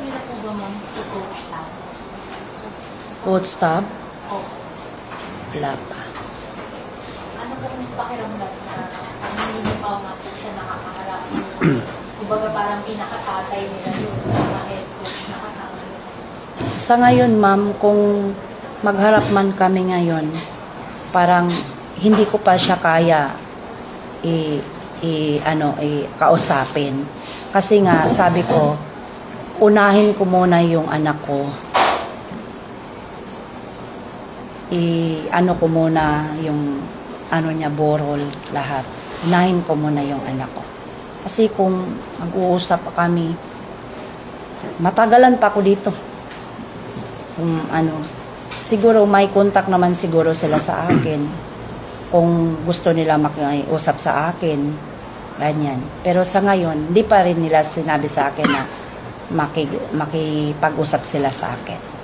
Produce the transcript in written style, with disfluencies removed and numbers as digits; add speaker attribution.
Speaker 1: niyo na po ba, ma'am, si Coach Tab?
Speaker 2: Coach Tab?
Speaker 1: Opo.
Speaker 2: Wala pa.
Speaker 1: Ano po kung pakiramdam na hindi niyo pa nga po siya nakakaharap? Kumbaga parang pinakatatay nila yung mga head coach na kasama niyo.
Speaker 2: Sa ngayon, ma'am, kung magharap man kami ngayon, parang hindi ko pa siya kaya kausapin. Kasi nga, sabi ko, unahin ko muna yung anak ko. Ko muna yung niya, borol, lahat. Unahin ko muna yung anak ko. Kasi kung mag-uusap pa kami, matagalan pa ako dito. Siguro may contact naman siguro sila sa akin. Kung gusto nila makiusap sa akin, ganyan. Pero sa ngayon, hindi pa rin nila sinabi sa akin na makipag-usap sila sa akin.